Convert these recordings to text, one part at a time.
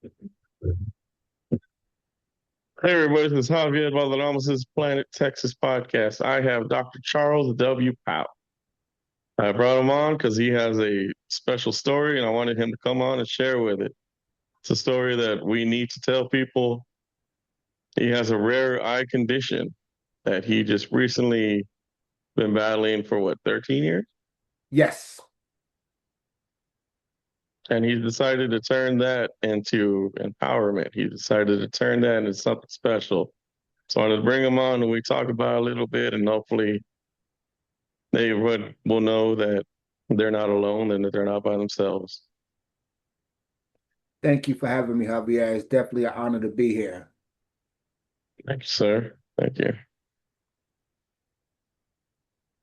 Hey everybody, this is Javier Valderrama's Planet Texas podcast. I have Dr. Charles W. Powell. I brought him on because he has a special story and I wanted him to come on and share with it. It's a story that we need to tell people. He has a rare eye condition that he just recently been battling for 13 years? Yes. And he decided to turn that into empowerment. He decided to turn that into something special. So I wanted to bring him on and we talk about it a little bit and hopefully they will know that they're not alone and that they're not by themselves. Thank you for having me, Javier. It's definitely an honor to be here. Thank you, sir. Thank you.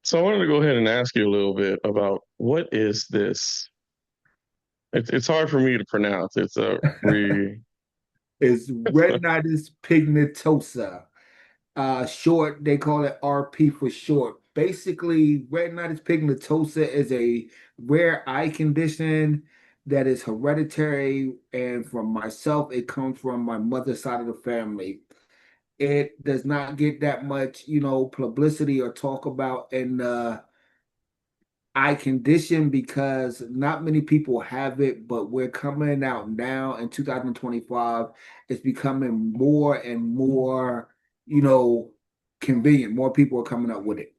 So I wanted to go ahead and ask you a little bit about what is this? It's hard for me to pronounce. It's a It's Retinitis Pigmentosa. Short, they call it RP for short. Basically, retinitis pigmentosa is a rare eye condition that is hereditary, and from myself, it comes from my mother's side of the family. It does not get that much, publicity or talk about in the eye condition because not many people have it, but we're coming out now in 2025. It's becoming more and more, you know, convenient. More people are coming up with it.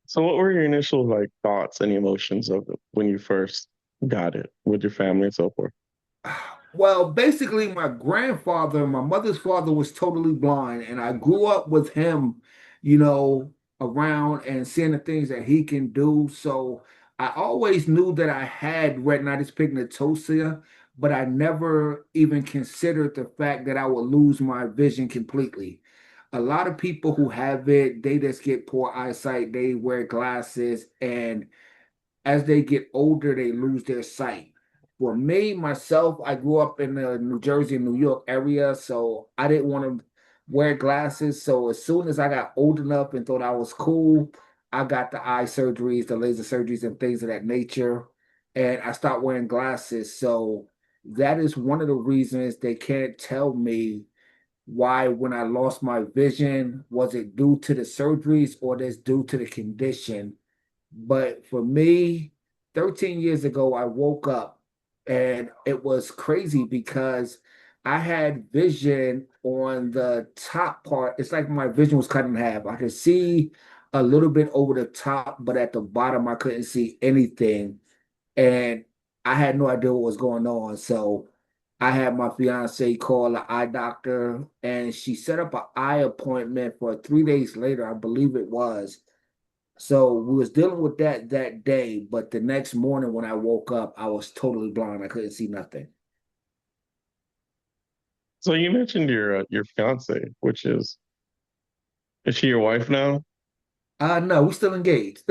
So what were your initial thoughts and emotions of it when you first got it with your family and so forth? Well, basically, my grandfather, my mother's father, was totally blind, and I grew up with him, you know, around and seeing the things that he can do. So I always knew that I had retinitis pigmentosa, but I never even considered the fact that I would lose my vision completely. A lot of people who have it, they just get poor eyesight, they wear glasses, and as they get older, they lose their sight. For me, myself, I grew up in the New Jersey and New York area, so I didn't want to wear glasses. So as soon as I got old enough and thought I was cool, I got the eye surgeries, the laser surgeries, and things of that nature. And I stopped wearing glasses. So that is one of the reasons they can't tell me why when I lost my vision, was it due to the surgeries or this due to the condition? But for me, 13 years ago, I woke up and it was crazy because I had vision on the top part. It's like my vision was cut in half. I could see a little bit over the top, but at the bottom, I couldn't see anything. And I had no idea what was going on. So I had my fiance call the eye doctor and she set up an eye appointment for 3 days later, I believe it was. So we was dealing with that day, but the next morning when I woke up, I was totally blind. I couldn't see nothing. So you mentioned your fiance, which is she your wife now? No, we still engaged.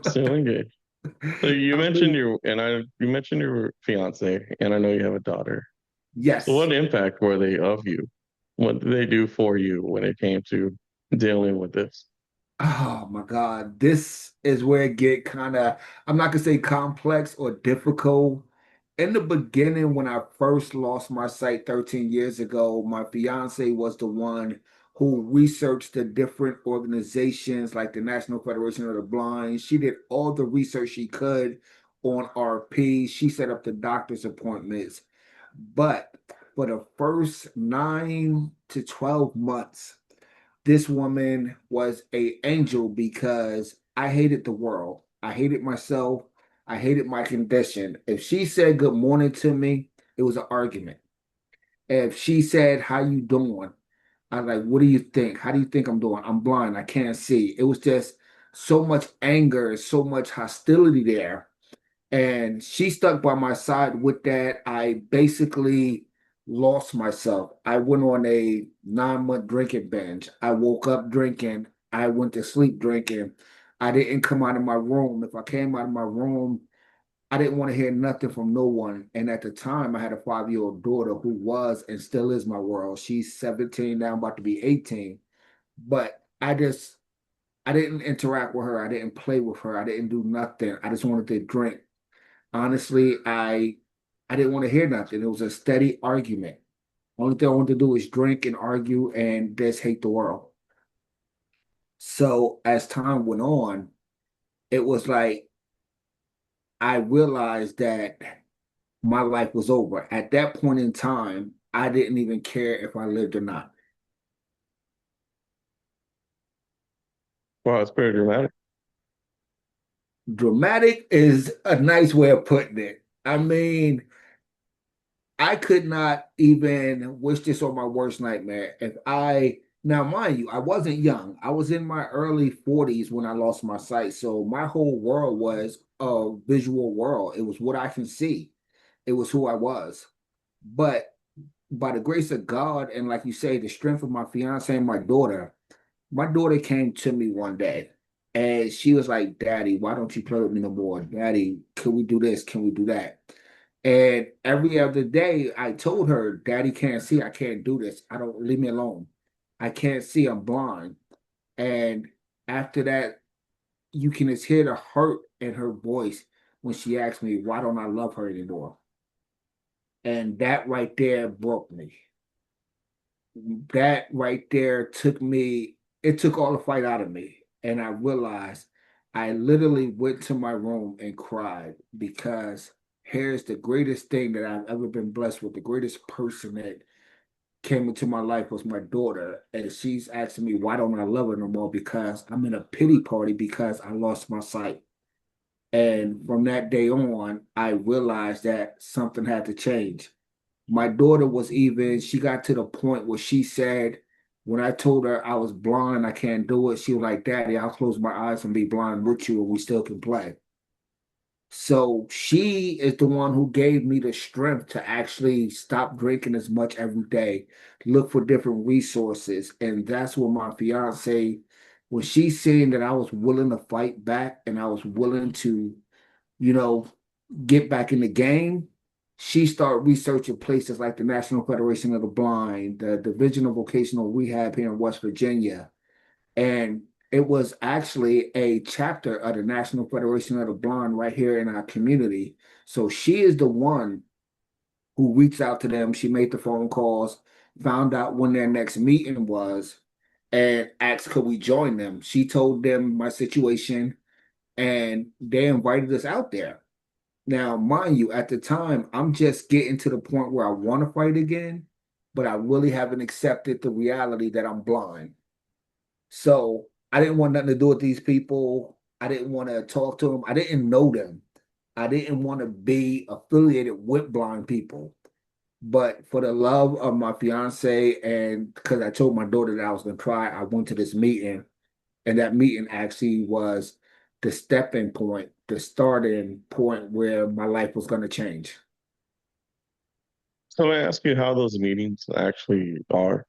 Still engaged. So I believe, you mentioned your fiance, and I know you have a daughter. So yes. what impact were they of you? What did they do for you when it came to dealing with this? Oh my God. This is where it get kind of, I'm not gonna say complex or difficult. In the beginning, when I first lost my sight 13 years ago, my fiance was the one who researched the different organizations like the National Federation of the Blind. She did all the research she could on RP. She set up the doctor's appointments. But for the first 9 to 12 months, this woman was a angel because I hated the world. I hated myself. I hated my condition. If she said good morning to me, it was an argument. If she said, how you doing? I was like, what do you think? How do you think I'm doing? I'm blind. I can't see. It was just so much anger, so much hostility there. And she stuck by my side with that. I basically lost myself. I went on a 9 month drinking binge. I woke up drinking. I went to sleep drinking. I didn't come out of my room. If I came out of my room, I didn't want to hear nothing from no one. And at the time, I had a 5-year-old daughter who was and still is my world. She's 17 now, about to be 18. But I didn't interact with her. I didn't play with her. I didn't do nothing. I just wanted to drink. Honestly, I I didn't want to hear nothing. It was a steady argument. Only thing I wanted to do is drink and argue and just hate the world. So as time went on, it was like I realized that my life was over. At that point in time, I didn't even care if I lived or not. Wow, it's pretty dramatic. Dramatic is a nice way of putting it. I mean, I could not even wish this on my worst nightmare. If I, now mind you, I wasn't young. I was in my early 40s when I lost my sight. So my whole world was a visual world. It was what I can see. It was who I was. But by the grace of God, and like you say, the strength of my fiance and my daughter came to me one day and she was like, Daddy, why don't you play with me no more? Daddy, can we do this? Can we do that? And every other day I told her, Daddy can't see, I can't do this. I don't, leave me alone. I can't see, I'm blind. And after that, you can just hear the hurt in her voice when she asked me, why don't I love her anymore? And that right there broke me. That right there took me, it took all the fight out of me. And I realized I literally went to my room and cried because here's the greatest thing that I've ever been blessed with. The greatest person that came into my life was my daughter. And she's asking me, why don't I love her no more? Because I'm in a pity party because I lost my sight. And from that day on, I realized that something had to change. My daughter was even, she got to the point where she said, when I told her I was blind, I can't do it, she was like, Daddy, I'll close my eyes and be blind with you and we still can play. So she is the one who gave me the strength to actually stop drinking as much every day, look for different resources. And that's when my fiance, when she seen that I was willing to fight back and I was willing to, you know, get back in the game, she started researching places like the National Federation of the Blind, the Division of Vocational Rehab here in West Virginia. And it was actually a chapter of the National Federation of the Blind right here in our community. So she is the one who reached out to them. She made the phone calls, found out when their next meeting was, and asked, could we join them? She told them my situation, and they invited us out there. Now, mind you, at the time, I'm just getting to the point where I want to fight again, but I really haven't accepted the reality that I'm blind. So I didn't want nothing to do with these people. I didn't want to talk to them. I didn't know them. I didn't want to be affiliated with blind people. But for the love of my fiance and because I told my daughter that I was going to try, I went to this meeting. And that meeting actually was the stepping point, the starting point where my life was going to change. So I ask you how those meetings actually are.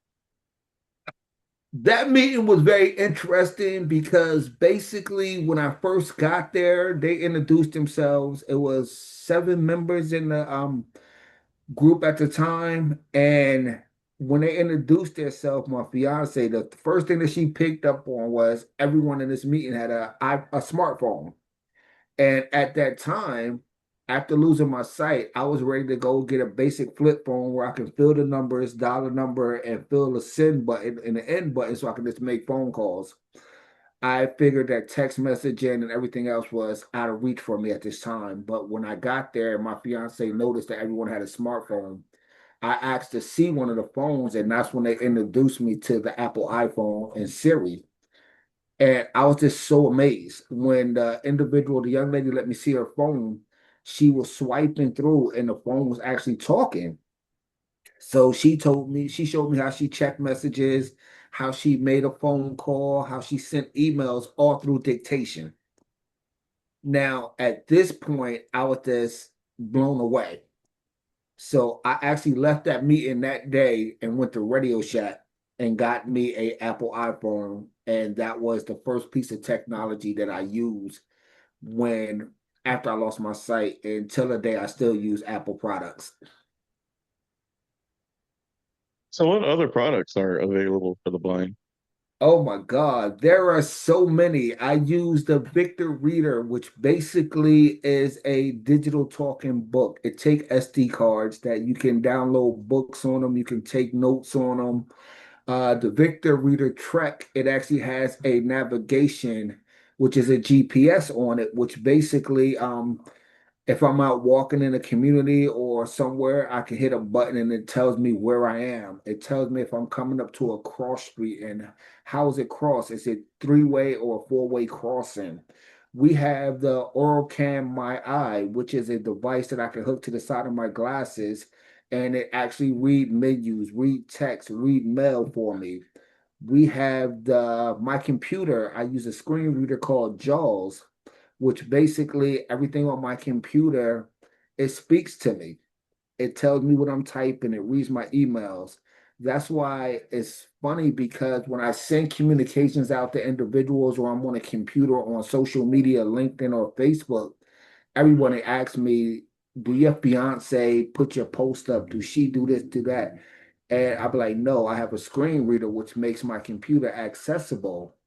That meeting was very interesting because basically, when I first got there, they introduced themselves. It was seven members in the group at the time, and when they introduced themselves, my fiance, the first thing that she picked up on was everyone in this meeting had a smartphone. And at that time, after losing my sight, I was ready to go get a basic flip phone where I can fill the numbers, dial the number, and fill the send button and the end button so I can just make phone calls. I figured that text messaging and everything else was out of reach for me at this time. But when I got there, my fiance noticed that everyone had a smartphone. I asked to see one of the phones, and that's when they introduced me to the Apple iPhone and Siri. And I was just so amazed when the young lady let me see her phone. She was swiping through and the phone was actually talking. So she showed me how she checked messages, how she made a phone call, how she sent emails all through dictation. Now, at this point, I was just blown away. So I actually left that meeting that day and went to Radio Shack and got me a Apple iPhone. And that was the first piece of technology that I used when after I lost my sight. Until the day I still use Apple products. So what other products are available for the blind? Oh my God, there are so many. I use the Victor Reader, which basically is a digital talking book. It take SD cards that you can download books on them, you can take notes on them. The Victor Reader Trek, it actually has a navigation, which is a GPS on it, which basically if I'm out walking in a community or somewhere, I can hit a button and it tells me where I am. It tells me if I'm coming up to a cross street and how is it cross? Is it three-way or four-way crossing? We have the Oralcam My Eye, which is a device that I can hook to the side of my glasses, and it actually read menus, read text, read mail for me. We have the my computer. I use a screen reader called JAWS, which basically everything on my computer, it speaks to me. It tells me what I'm typing, it reads my emails. That's why it's funny because when I send communications out to individuals or I'm on a computer or on social media, LinkedIn or Facebook, everyone asks me, do your fiance put your post up? Do she do this, do that? And I'll be like, no, I have a screen reader which makes my computer accessible.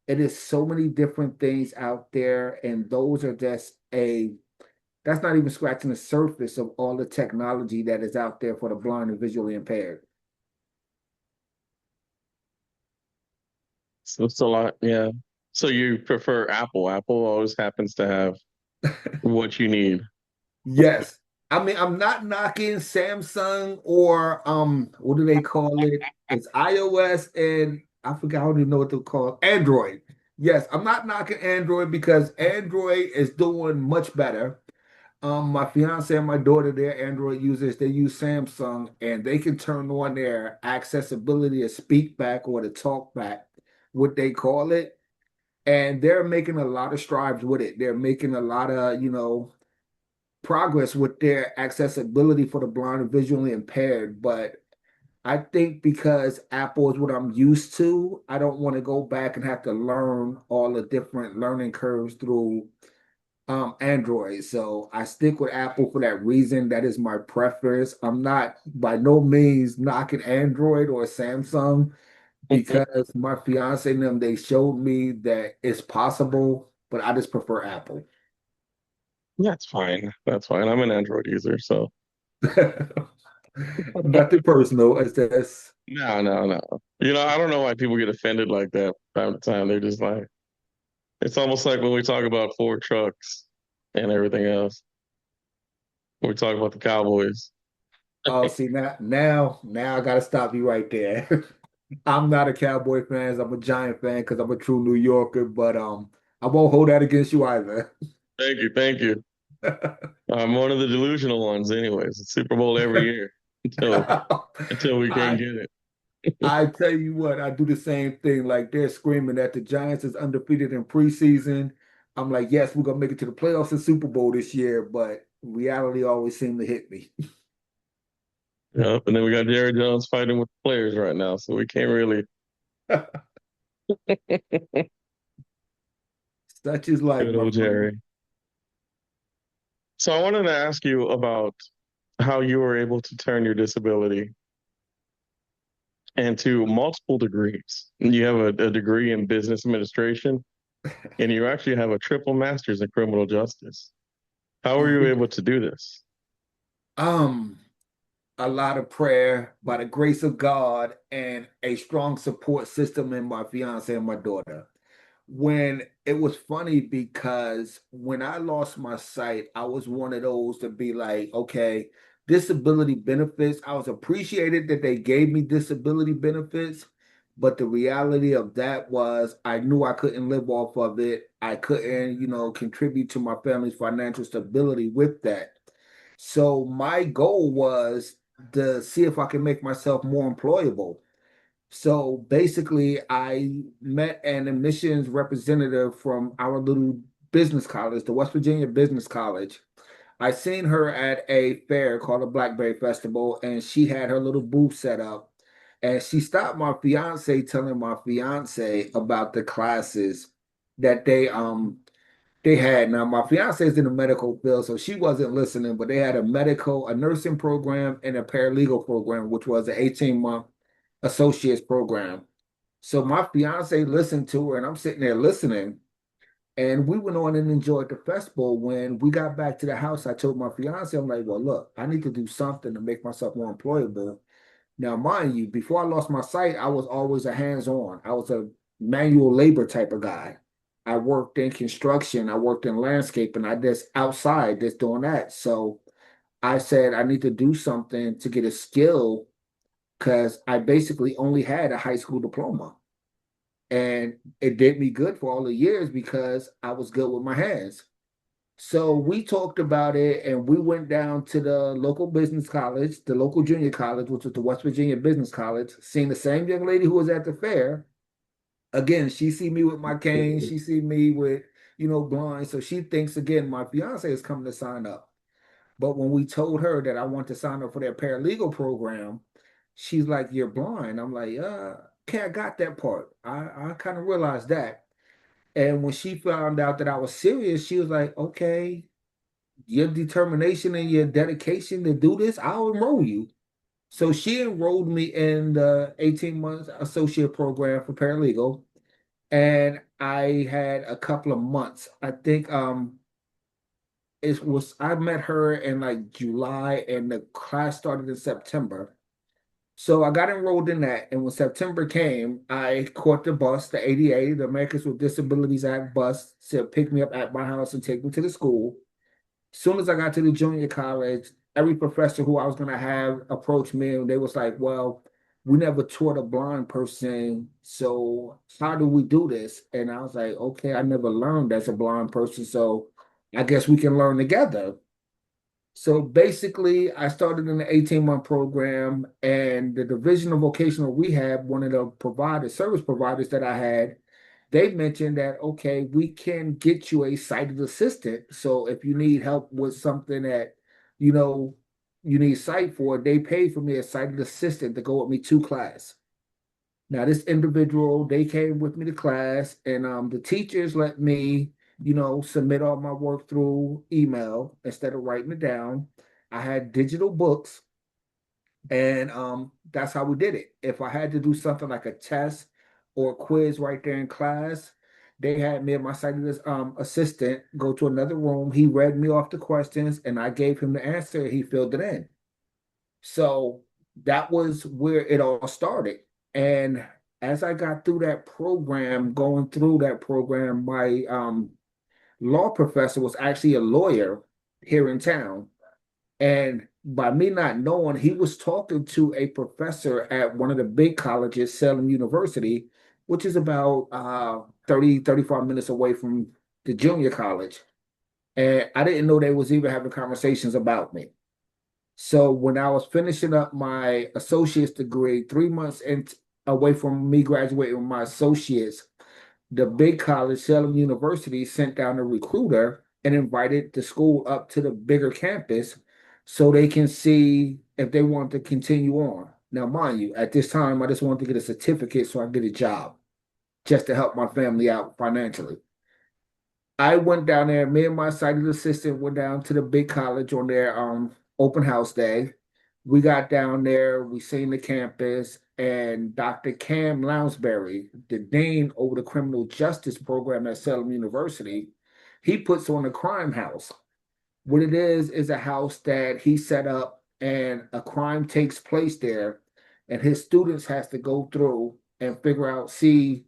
It is so many different things out there, and those are just that's not even scratching the surface of all the technology that is out there for the blind and visually impaired. So it's a lot, yeah. So you prefer Apple? Apple always happens to have what you need. Yes. I mean, I'm not knocking Samsung or what do they call it? It's iOS and I forgot, I don't even know what to call it. Android. Yes, I'm not knocking Android because Android is doing much better. My fiance and my daughter, they're Android users. They use Samsung and they can turn on their accessibility to speak back or to talk back, what they call it. And they're making a lot of strides with it. They're making a lot of, progress with their accessibility for the blind and visually impaired. But I think because Apple is what I'm used to, I don't want to go back and have to learn all the different learning curves through Android. So I stick with Apple for that reason. That is my preference. I'm not by no means knocking Android or Samsung because my fiance and them they showed me that it's possible, but I just prefer Apple. That's fine. That's fine. I'm an Android user, so Nothing personal. It's just no, no, no. I don't know why people get offended like that time to time. They're just like, it's almost like when we talk about Ford trucks and everything else. When we talk about the Cowboys. oh, see now I gotta stop you right there. I'm not a Cowboy fan. I'm a Giant fan because I'm a true New Yorker, but I won't hold that against you either. Thank you, thank you. I'm one of the delusional ones, anyways. It's Super Bowl every year until until we can't I get it. I tell you what, I do the same thing. Like they're screaming that the Giants is undefeated in preseason. I'm like, yes, we're gonna make it to the playoffs and Super Bowl this year, but reality always seemed to hit me. Yep. And then we got Jerry Jones fighting with the players right now, so we can't really. Such is life, Good my old friend. Jerry. So I wanted to ask you about how you were able to turn your disability into multiple degrees. You have a degree in business administration, and you actually have a triple master's in criminal justice. How were you Yeah. able to do this? Um, a lot of prayer by the grace of God and a strong support system in my fiance and my daughter. When it was funny because when I lost my sight, I was one of those to be like, okay, disability benefits. I was appreciated that they gave me disability benefits, but the reality of that was I knew I couldn't live off of it. I couldn't, contribute to my family's financial stability with that. So my goal was to see if I can make myself more employable. So basically, I met an admissions representative from our little business college, the West Virginia Business College. I seen her at a fair called the Blackberry Festival, and she had her little booth set up. And she stopped my fiance, telling my fiance about the classes that they had. Now my fiance is in the medical field, so she wasn't listening, but they had a nursing program, and a paralegal program, which was an 18-month associate's program. So my fiance listened to her, and I'm sitting there listening. And we went on and enjoyed the festival. When we got back to the house, I told my fiance, I'm like, well, look, I need to do something to make myself more employable. Now, mind you, before I lost my sight, I was always a hands-on. I was a manual labor type of guy. I worked in construction, I worked in landscaping, I just outside just doing that. So I said I need to do something to get a skill because I basically only had a high school diploma. And it did me good for all the years because I was good with my hands. So we talked about it and we went down to the local business college, the local junior college, which was the West Virginia Business College, seeing the same young lady who was at the fair. Again, she see me with my cane, she see me with, blind. So she thinks again, my fiance is coming to sign up. But when we told her that I want to sign up for their paralegal program, she's like, "You're blind." I'm like, okay, I got that part. I kind of realized that. And when she found out that I was serious, she was like, okay, your determination and your dedication to do this, I'll enroll you. So she enrolled me in the 18 months associate program for paralegal. And I had a couple of months. I think I met her in like July and the class started in September. So I got enrolled in that. And when September came, I caught the bus, the ADA, the Americans with Disabilities Act bus, to pick me up at my house and take me to the school. As soon as I got to the junior college, every professor who I was going to have approached me and they was like, well, we never taught a blind person. So how do we do this? And I was like, okay, I never learned as a blind person. So I guess we can learn together. So basically, I started in the 18-month program, and the Division of Vocational Rehab, one of the service providers that I had, they mentioned that, okay, we can get you a sighted assistant. So if you need help with something that, you know, you need sight for, they pay for me a sighted assistant to go with me to class. Now, this individual, they came with me to class, and the teachers let me, submit all my work through email instead of writing it down. I had digital books, and that's how we did it. If I had to do something like a test or a quiz right there in class, they had me and my sighted assistant go to another room. He read me off the questions, and I gave him the answer. He filled it in. So that was where it all started. And as I got through that program, going through that program, my law professor was actually a lawyer here in town. And by me not knowing, he was talking to a professor at one of the big colleges, Salem University, which is about 30, 35 minutes away from the junior college. And I didn't know they was even having conversations about me. So when I was finishing up my associate's degree, 3 months away from me graduating with my associates, the big college, Salem University, sent down a recruiter and invited the school up to the bigger campus so they can see if they want to continue on. Now, mind you, at this time, I just wanted to get a certificate so I can get a job just to help my family out financially. I went down there. Me and my sighted assistant went down to the big college on their open house day. We got down there, we seen the campus, and Dr. Cam Lounsbury, the dean over the criminal justice program at Salem University, he puts on a crime house. What it is a house that he set up, and a crime takes place there, and his students has to go through and figure out, see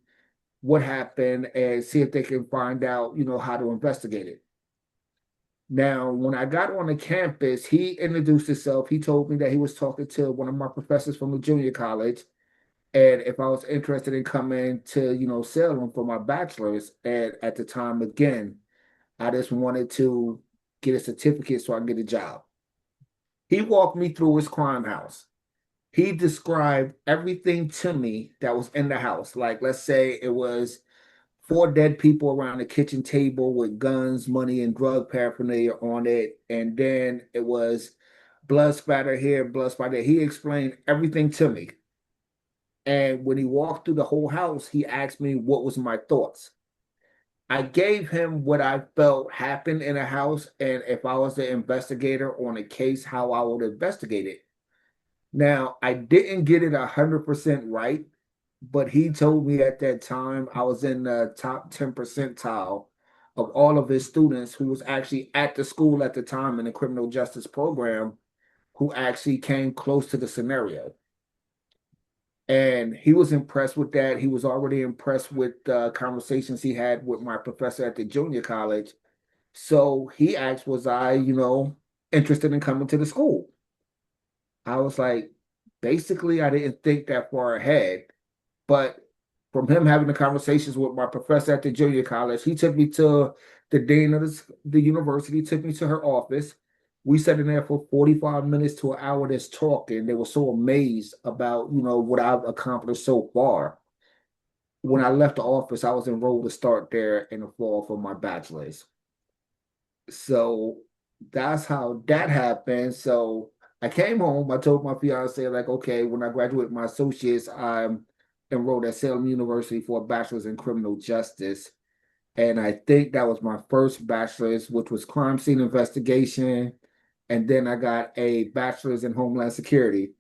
what happened and see if they can find out, how to investigate it. Now, when I got on the campus, he introduced himself. He told me that he was talking to one of my professors from the junior college, and if I was interested in coming to, Salem for my bachelor's. And at the time, again, I just wanted to get a certificate so I can get a job. He walked me through his crime house. He described everything to me that was in the house. Like, let's say it was four dead people around the kitchen table with guns, money, and drug paraphernalia on it. And then it was blood spatter here, blood spatter there. He explained everything to me. And when he walked through the whole house, he asked me what was my thoughts. I gave him what I felt happened in a house, and if I was the investigator on a case, how I would investigate it. Now, I didn't get it 100% right, but he told me at that time I was in the top 10 percentile of all of his students who was actually at the school at the time in the criminal justice program who actually came close to the scenario. And he was impressed with that. He was already impressed with conversations he had with my professor at the junior college. So he asked, was I, interested in coming to the school? I was like, basically, I didn't think that far ahead. But from him having the conversations with my professor at the junior college, he took me to the dean of the university, took me to her office. We sat in there for 45 minutes to an hour just talking. They were so amazed about, what I've accomplished so far. When I left the office, I was enrolled to start there in the fall for my bachelor's. So that's how that happened. So I came home. I told my fiance, like, okay, when I graduate my associates, I'm enrolled at Salem University for a bachelor's in criminal justice. And I think that was my first bachelor's, which was crime scene investigation. And then I got a bachelor's in homeland security.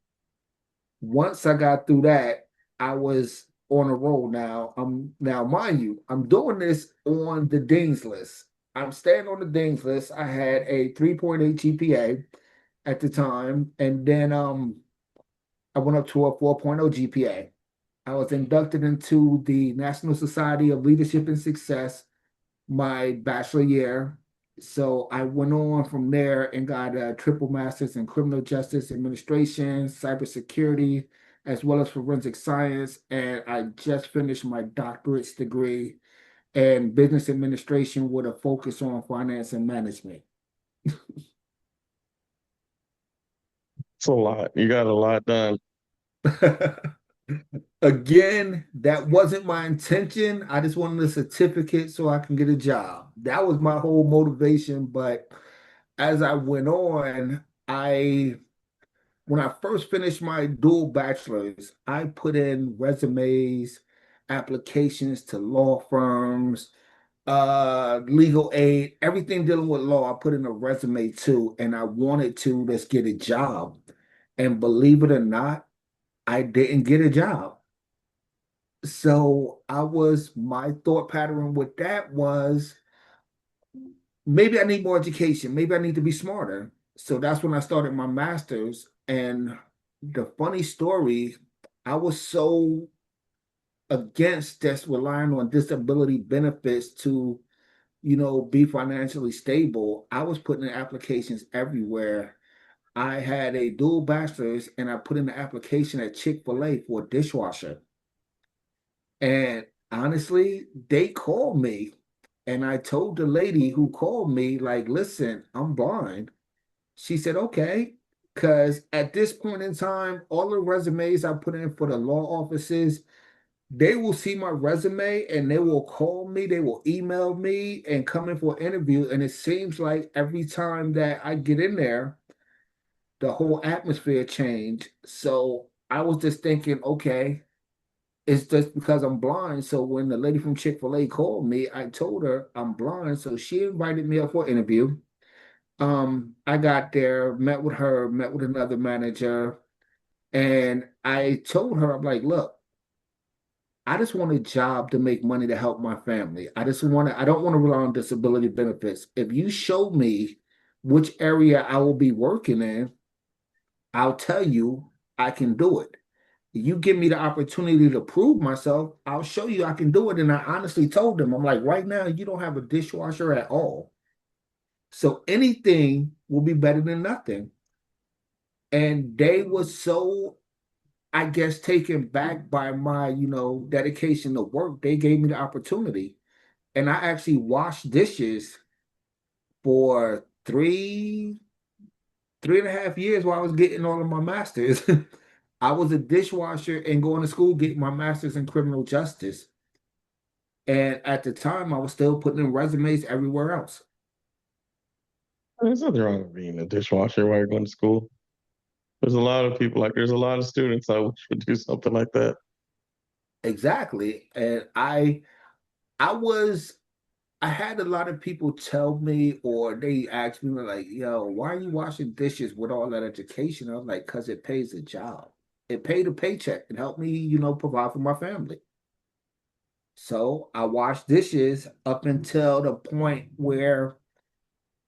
Once I got through that, I was on a roll now. Now, mind you, I'm doing this on the dean's list. I'm staying on the dean's list. I had a 3.8 GPA at the time, and then I went up to a 4.0 GPA. I was inducted into the National Society of Leadership and Success my bachelor year. So I went on from there and got a triple master's in criminal justice administration, cybersecurity, as well as forensic science. And I just finished my doctorate's degree in business administration with a focus on finance and management. It's a lot. You got a lot done. Again, that wasn't my intention. I just wanted a certificate so I can get a job. That was my whole motivation. But as I went on, when I first finished my dual bachelor's, I put in resumes, applications to law firms, legal aid, everything dealing with law. I put in a resume too, and I wanted to just get a job. And believe it or not, I didn't get a job. So my thought pattern with that was maybe I need more education. Maybe I need to be smarter. So that's when I started my master's. And the funny story, I was so against just relying on disability benefits to, be financially stable. I was putting in applications everywhere. I had a dual bachelor's and I put in the application at Chick-fil-A for a dishwasher. And honestly, they called me and I told the lady who called me, like, listen, I'm blind. She said, okay. Because at this point in time, all the resumes I put in for the law offices, they will see my resume and they will call me, they will email me and come in for an interview. And it seems like every time that I get in there, the whole atmosphere changed. So I was just thinking, okay, it's just because I'm blind. So when the lady from Chick-fil-A called me, I told her I'm blind. So she invited me up for an interview. I got there, met with her, met with another manager, and I told her, I'm like, look, I just want a job to make money to help my family. I don't want to rely on disability benefits. If you show me which area I will be working in, I'll tell you I can do it. You give me the opportunity to prove myself, I'll show you I can do it. And I honestly told them, I'm like, right now, you don't have a dishwasher at all. So anything will be better than nothing. And they were so, I guess, taken back by my, dedication to work. They gave me the opportunity. And I actually washed dishes for 3.5 years while I was getting all of my masters. I was a dishwasher and going to school getting my master's in criminal justice. And at the time, I was still putting in resumes everywhere else. There's nothing wrong with being a dishwasher while you're going to school. There's a lot of people there's a lot of students I wish would do something like that. Exactly. And I I had a lot of people tell me, or they asked me, like, yo, why are you washing dishes with all that education? I was like, because it pays a job. It paid a paycheck. It helped me, provide for my family. So I washed dishes up until the point where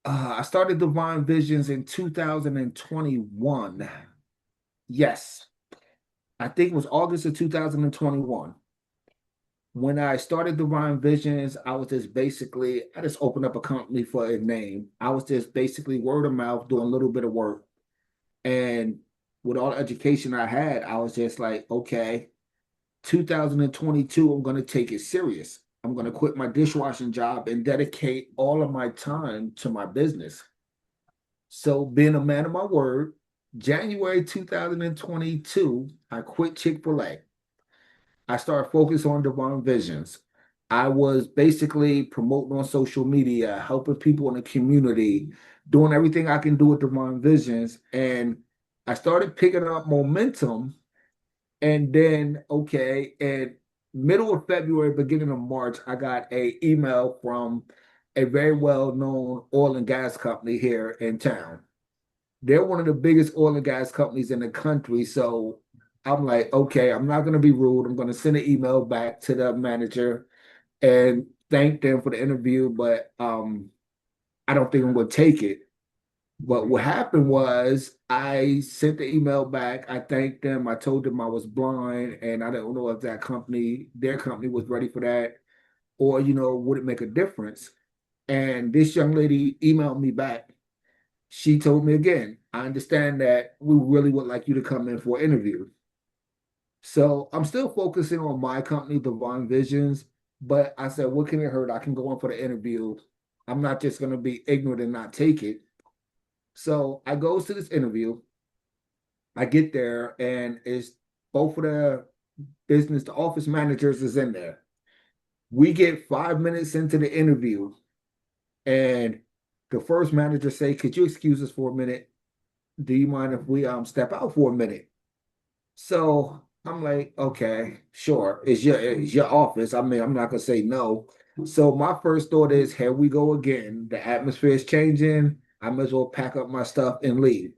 I started Divine Visions in 2021. Yes, I think it was August of 2021. When I started Divine Visions, I just opened up a company for a name. I was just basically word of mouth doing a little bit of work. And with all the education I had, I was just like, okay, 2022, I'm going to take it serious. I'm going to quit my dishwashing job and dedicate all of my time to my business. So, being a man of my word, January 2022, I quit Chick-fil-A. I started focusing on Divine Visions. I was basically promoting on social media, helping people in the community, doing everything I can do with Divine Visions. And I started picking up momentum. And then, okay, in middle of February, beginning of March, I got a email from a very well-known oil and gas company here in town. They're one of the biggest oil and gas companies in the country. So I'm like, okay, I'm not going to be rude. I'm going to send an email back to the manager and thank them for the interview, but I don't think I'm going to take it. But what happened was I sent the email back. I thanked them. I told them I was blind and I don't know if their company was ready for that or, would it make a difference? And this young lady emailed me back. She told me again, I understand that we really would like you to come in for an interview. So I'm still focusing on my company, Divine Visions, but I said, what can it hurt? I can go in for the interview. I'm not just going to be ignorant and not take it. So I goes to this interview. I get there and it's both of the office managers is in there. We get 5 minutes into the interview and the first manager say, could you excuse us for a minute? Do you mind if we step out for a minute? So I'm like, okay, sure. It's your office. I mean, I'm not gonna say no. So my first thought is, here we go again. The atmosphere is changing. I might as well pack up my stuff and leave.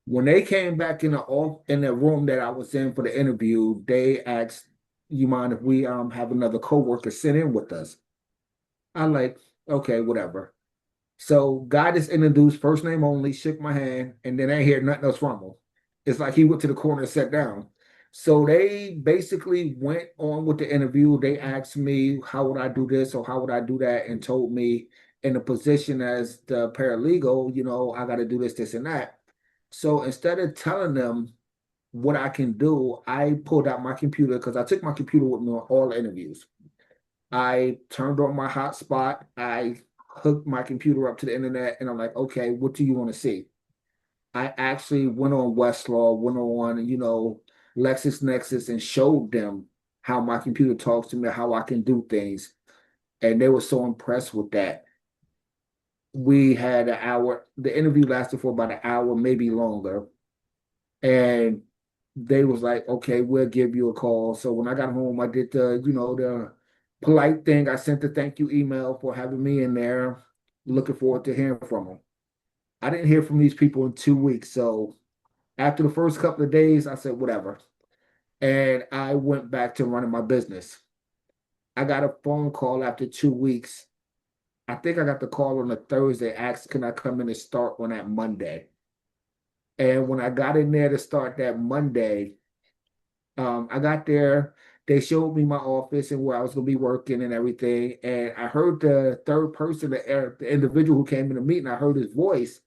When they came back in the room that I was in for the interview, they asked, "You mind if we have another coworker sit in with us?" I'm like, okay, whatever. So guy just introduced, first name only, shook my hand, and then I ain't hear nothing else from him. It's like he went to the corner and sat down. So they basically went on with the interview. They asked me how would I do this or how would I do that, and told me in the position as the paralegal, I got to do this, this, and that. So instead of telling them what I can do, I pulled out my computer because I took my computer with me on all the interviews. I turned on my hotspot. I hooked my computer up to the internet, and I'm like, okay, what do you want to see? I actually went on Westlaw, went on, LexisNexis, and showed them how my computer talks to me, how I can do things. And they were so impressed with that. We had an hour, the interview lasted for about an hour, maybe longer. And they was like, okay, we'll give you a call. So when I got home, I did the polite thing. I sent the thank you email for having me in there. Looking forward to hearing from them. I didn't hear from these people in 2 weeks. So after the first couple of days, I said, whatever. And I went back to running my business. I got a phone call after 2 weeks. I think I got the call on a Thursday, asked, can I come in and start on that Monday? And when I got in there to start that Monday, I got there. They showed me my office and where I was going to be working and everything. And I heard the third person, the individual who came in the meeting, I heard his voice.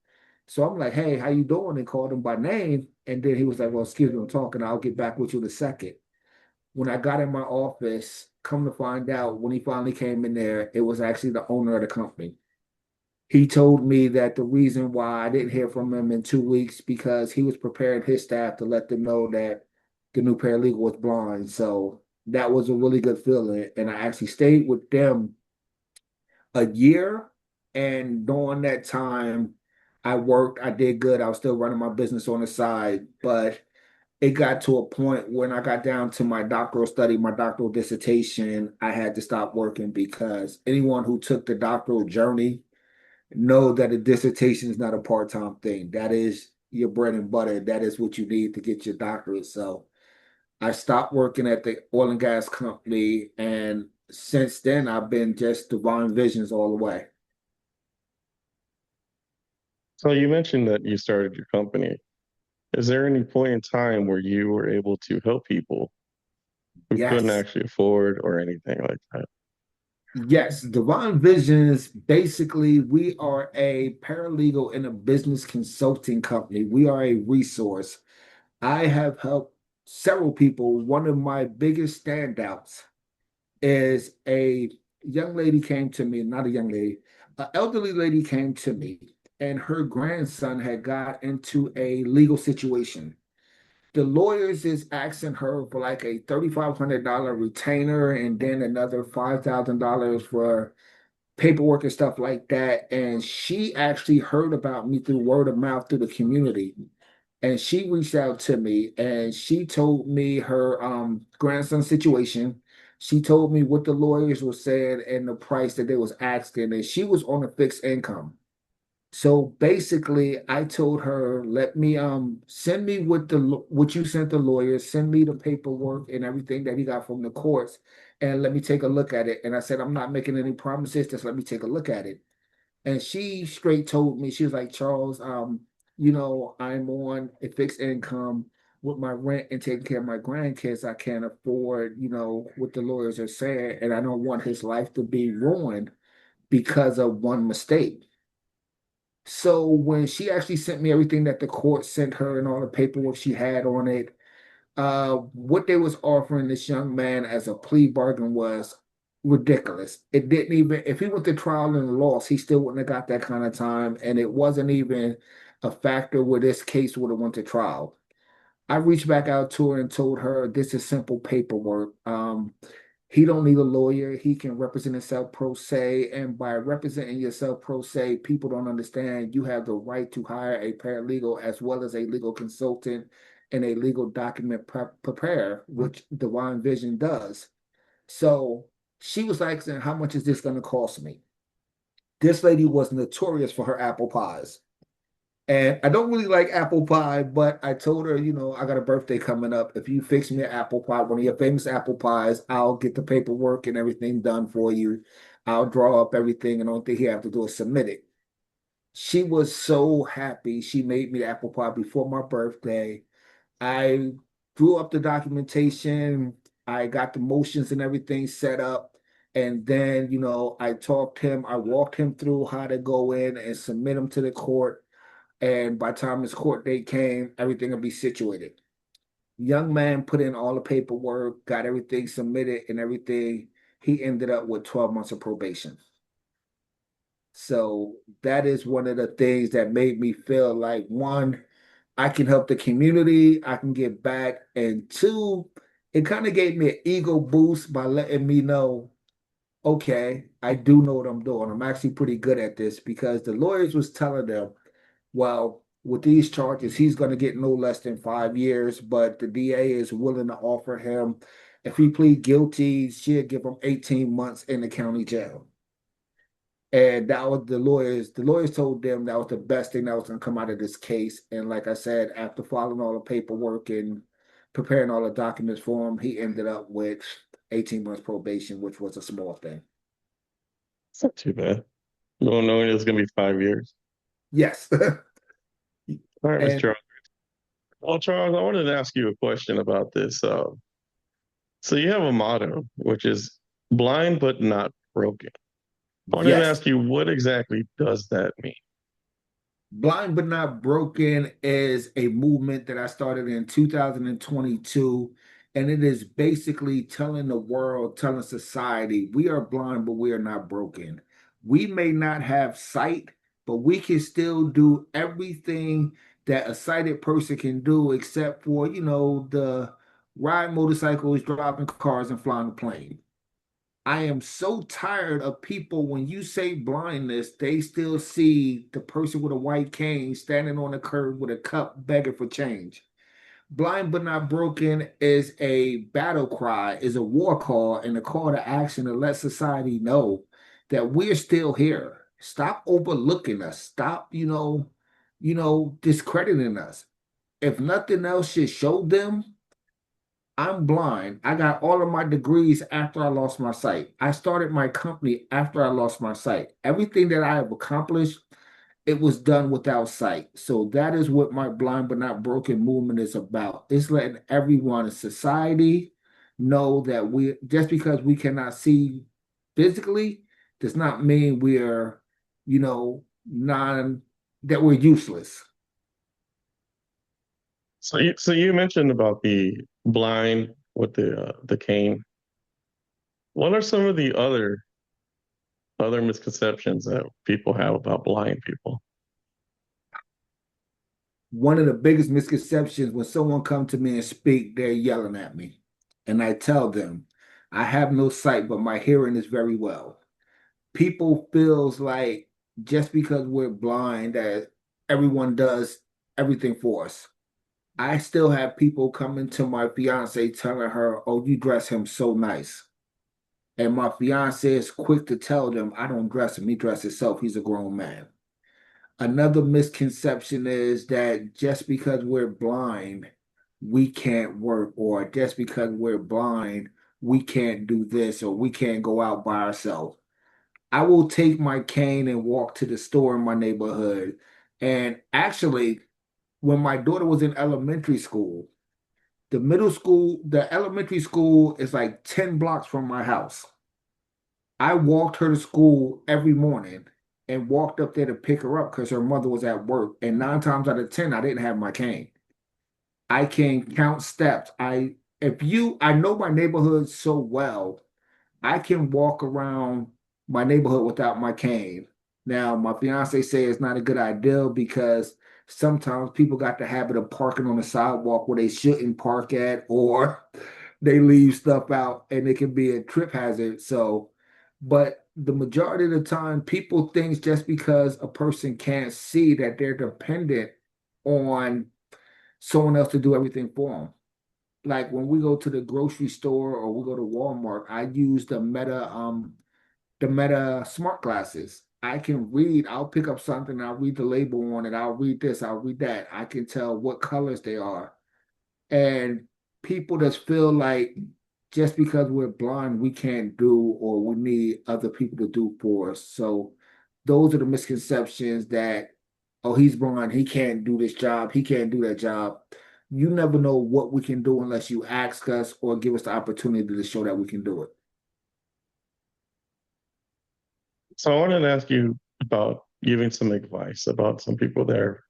So I'm like, hey, how you doing? And called him by name. And then he was like, well, excuse me, I'm talking. I'll get back with you in a second. When I got in my office, come to find out, when he finally came in there, it was actually the owner of the company. He told me that the reason why I didn't hear from him in 2 weeks because he was preparing his staff to let them know that the new paralegal was blind. So that was a really good feeling. And I actually stayed with them a year. And during that time, I worked, I did good. I was still running my business on the side, but it got to a point when I got down to my doctoral study, my doctoral dissertation, I had to stop working because anyone who took the doctoral journey know that a dissertation is not a part-time thing. That is your bread and butter. That is what you need to get your doctorate. So I stopped working at the oil and gas company, and since then I've been just divine visions all the way. So you mentioned that you started your company. Is there any point in time where you were able to help people who couldn't Yes. actually afford or anything like that? Yes, Divine Visions, basically, we are a paralegal in a business consulting company. We are a resource. I have helped several people. One of my biggest standouts is a young lady came to me, not a young lady, an elderly lady came to me, and her grandson had got into a legal situation. The lawyers is asking her for like a $3,500 retainer and then another $5,000 for paperwork and stuff like that. And she actually heard about me through word of mouth through the community. And she reached out to me and she told me her grandson situation. She told me what the lawyers were saying and the price that they was asking. And she was on a fixed income. So basically, I told her, let me send me what you sent the lawyers, send me the paperwork and everything that he got from the courts, and let me take a look at it. And I said, I'm not making any promises, just let me take a look at it. And she straight told me, she was like, Charles, I'm on a fixed income with my rent and taking care of my grandkids. I can't afford, what the lawyers are saying, and I don't want his life to be ruined because of one mistake. So when she actually sent me everything that the court sent her and all the paperwork she had on it, what they was offering this young man as a plea bargain was ridiculous. It didn't even, if he went to trial and lost, he still wouldn't have got that kind of time, and it wasn't even a factor where this case would have went to trial. I reached back out to her and told her this is simple paperwork. He don't need a lawyer. He can represent himself pro se. And by representing yourself pro se, people don't understand you have the right to hire a paralegal as well as a legal consultant and a legal document preparer, which Divine Vision does. So she was like saying, how much is this going to cost me? This lady was notorious for her apple pies. And I don't really like apple pie, but I told her, I got a birthday coming up. If you fix me an apple pie, one of your famous apple pies, I'll get the paperwork and everything done for you. I'll draw up everything, and the only thing you have to do is submit it. She was so happy. She made me the apple pie before my birthday. I drew up the documentation. I got the motions and everything set up. And then, I walked him through how to go in and submit him to the court, and by the time his court date came, everything would be situated. Young man put in all the paperwork, got everything submitted and everything. He ended up with 12 months of probation. So that is one of the things that made me feel like, one, I can help the community, I can give back, and two, it kind of gave me an ego boost by letting me know, okay, I do know what I'm doing. I'm actually pretty good at this, because the lawyers was telling them, well, with these charges, he's going to get no less than 5 years, but the DA is willing to offer him, if he plead guilty, she'll give him 18 months in the county jail. And that was the lawyers told them that was the best thing that was going to come out of this case. And like I said, after following all the paperwork and preparing all the documents for him, he ended up with 18 months probation, which was a small thing. It's not too bad. No, knowing it's going to be 5 years. Yes. All right, Mr. And Charles. Well, Charles, I wanted to ask you a question about this. So you have a motto, which is blind but not broken. I wanted to yes, ask you, what exactly does that mean? Blind but Not Broken is a movement that I started in 2022, and it is basically telling the world, telling society, we are blind, but we are not broken. We may not have sight, but we can still do everything that a sighted person can do, except for, the ride motorcycles, driving cars, and flying a plane. I am so tired of people, when you say blindness, they still see the person with a white cane standing on the curb with a cup begging for change. Blind but Not Broken is a battle cry, is a war call, and a call to action to let society know that we're still here. Stop overlooking us. Stop, discrediting us. If nothing else should show them I'm blind. I got all of my degrees after I lost my sight. I started my company after I lost my sight. Everything that I have accomplished, it was done without sight. So that is what my blind but not broken movement is about. It's letting everyone in society know that we just because we cannot see physically does not mean we're, non that we're useless. So you mentioned about the blind with the cane. What are some of the other misconceptions that people have about blind people? One of the biggest misconceptions when someone come to me and speak, they're yelling at me. And I tell them, I have no sight, but my hearing is very well. People feels like just because we're blind that everyone does everything for us. I still have people coming to my fiance telling her, "Oh, you dress him so nice." And my fiance is quick to tell them, "I don't dress him. He dresses himself. He's a grown man." Another misconception is that just because we're blind, we can't work, or just because we're blind, we can't do this, or we can't go out by ourselves. I will take my cane and walk to the store in my neighborhood. And actually, when my daughter was in elementary school, the elementary school is like 10 blocks from my house. I walked her to school every morning and walked up there to pick her up because her mother was at work. And 9 times out of 10, I didn't have my cane. I can count steps. I know my neighborhood so well, I can walk around my neighborhood without my cane. Now, my fiance say it's not a good idea because sometimes people got the habit of parking on the sidewalk where they shouldn't park at, or they leave stuff out and it can be a trip hazard. So, but the majority of the time, people think just because a person can't see that they're dependent on someone else to do everything for them. Like when we go to the grocery store or we go to Walmart, I use the Meta smart glasses. I can read, I'll pick up something, I'll read the label on it, I'll read this, I'll read that. I can tell what colors they are. And people just feel like just because we're blind, we can't do or we need other people to do for us. So those are the misconceptions that, oh, he's blind, he can't do this job, he can't do that job. You never know what we can do unless you ask us or give us the opportunity to show that we can do it. So I wanted to ask you about giving some advice about some people that are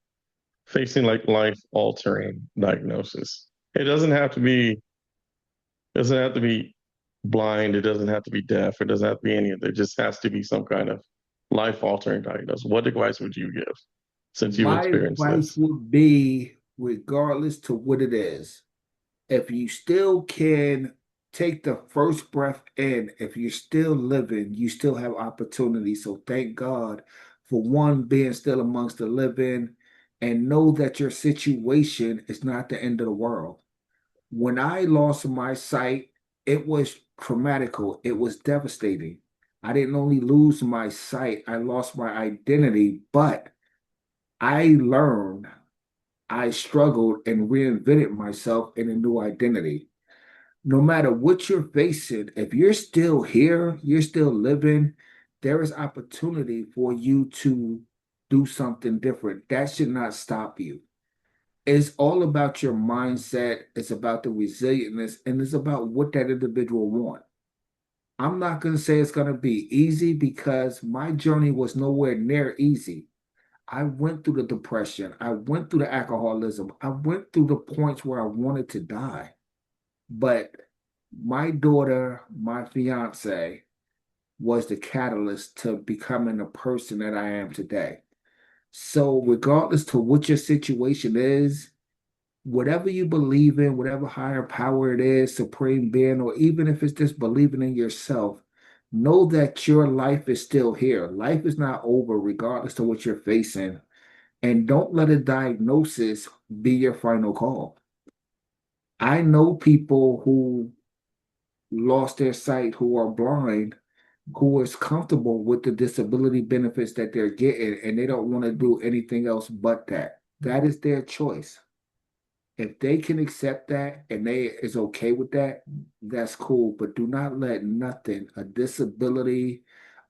facing like life altering diagnosis. It doesn't have to be blind, it doesn't have to be deaf, it doesn't have to be any of it. It just has to be some kind of life altering diagnosis. What advice would you give since you've My experienced advice this? would be, regardless to what it is, if you still can take the first breath in, if you're still living, you still have opportunity. So thank God for one being still amongst the living, and know that your situation is not the end of the world. When I lost my sight, it was traumatical. It was devastating. I didn't only lose my sight, I lost my identity, but I learned, I struggled and reinvented myself in a new identity. No matter what you're facing, if you're still here, you're still living, there is opportunity for you to do something different. That should not stop you. It's all about your mindset, it's about the resilience, and it's about what that individual wants. I'm not going to say it's going to be easy because my journey was nowhere near easy. I went through the depression. I went through the alcoholism. I went through the points where I wanted to die. But my daughter, my fiance, was the catalyst to becoming the person that I am today. So, regardless to what your situation is, whatever you believe in, whatever higher power it is, supreme being, or even if it's just believing in yourself, know that your life is still here. Life is not over, regardless to what you're facing. And don't let a diagnosis be your final call. I know people who lost their sight who are blind who is comfortable with the disability benefits that they're getting and they don't want to do anything else but that. That is their choice. If they can accept that and they is okay with that, that's cool. But do not let nothing, a disability,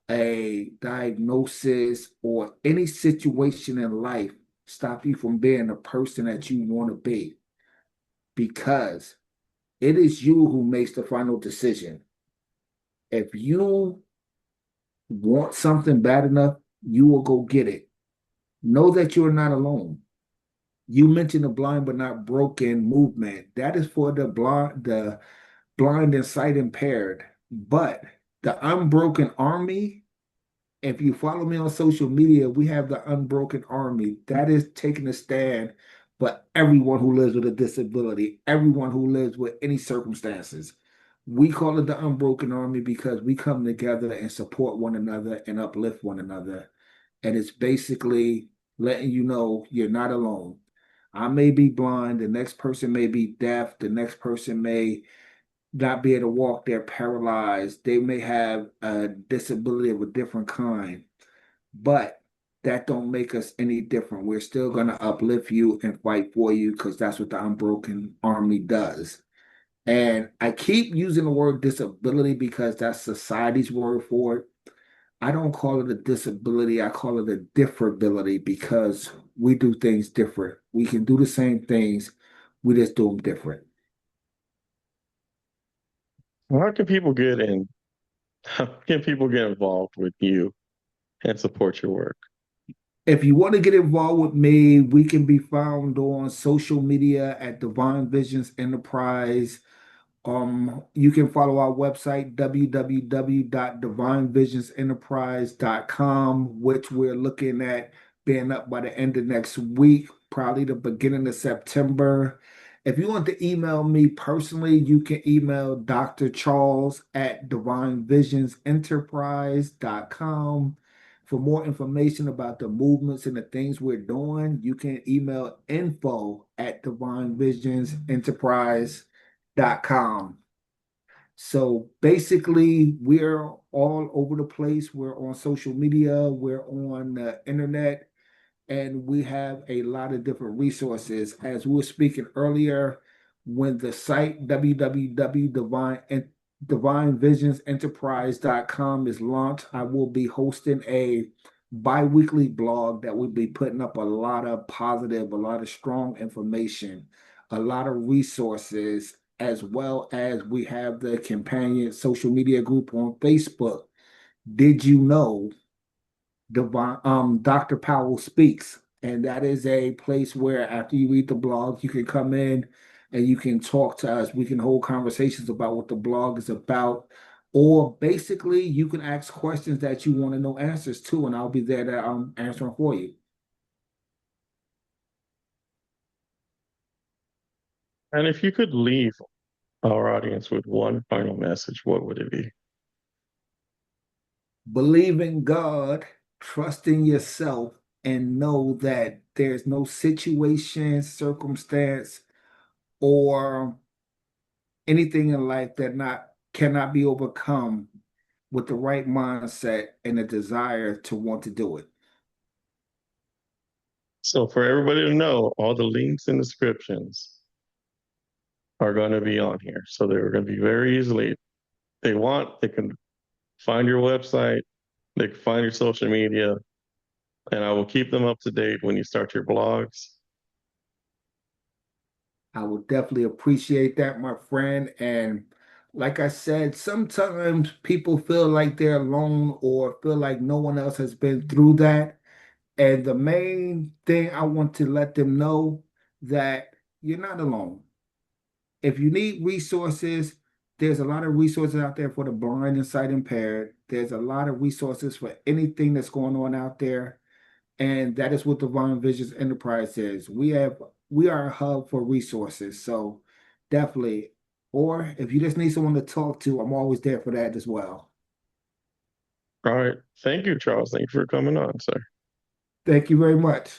a diagnosis, or any situation in life stop you from being the person that you want to be. Because it is you who makes the final decision. If you want something bad enough, you will go get it. Know that you're not alone. You mentioned the blind but not broken movement. That is for the blind and sight impaired. But the unbroken army, if you follow me on social media, we have the unbroken army. That is taking a stand for everyone who lives with a disability, everyone who lives with any circumstances. We call it the unbroken army because we come together and support one another and uplift one another. And it's basically letting you know you're not alone. I may be blind, the next person may be deaf, the next person may not be able to walk, they're paralyzed, they may have a disability of a different kind, but that don't make us any different. We're still going to uplift you and fight for you because that's what the Unbroken Army does. And I keep using the word disability because that's society's word for it. I don't call it a disability. I call it a differability because we do things different. We can do the same things. We just do them different. How can people get in? How can people get involved with you and support your work? If you want to get involved with me, we can be found on social media at Divine Visions Enterprise. You can follow our website, www.divinevisionsenterprise.com, which we're looking at being up by the end of next week, probably the beginning of September. If you want to email me personally, you can email Dr. Charles at divinevisionsenterprise.com. For more information about the movements and the things we're doing, you can email info at divinevisionsenterprise.com. So basically, we're all over the place. We're on social media, we're on the internet, and we have a lot of different resources. As we were speaking earlier, when the site www.divinevisionsenterprise.com is launched, I will be hosting a bi-weekly blog that will be putting up a lot of positive, a lot of strong information, a lot of resources, as well as we have the companion social media group on Facebook. Did you know Dr. Powell Speaks? And that is a place where after you read the blog, you can come in and you can talk to us. We can hold conversations about what the blog is about. Or basically, you can ask questions that you want to know answers to, and I'll be there to answer them for you. And if you could leave our audience with one final message, what would it be? Believe in God, trust in yourself, and know that there's no situation, circumstance, or anything in life that not cannot be overcome with the right mindset and a desire to want to do it. So for everybody to know, all the links and descriptions are going to be on here. So they're going to be very easily, they want, they can find your website, they can find your social media, and I will keep them up to date when you start your blogs. I would definitely appreciate that, my friend. And like I said, sometimes people feel like they're alone or feel like no one else has been through that. And the main thing I want to let them know that you're not alone. If you need resources, there's a lot of resources out there for the blind and sight impaired. There's a lot of resources for anything that's going on out there. And that is what Divine Visions Enterprise is. We are a hub for resources. So definitely. Or if you just need someone to talk to, I'm always there for that as well. All right. Thank you, Charles. Thank you for coming on, sir. Thank you very much.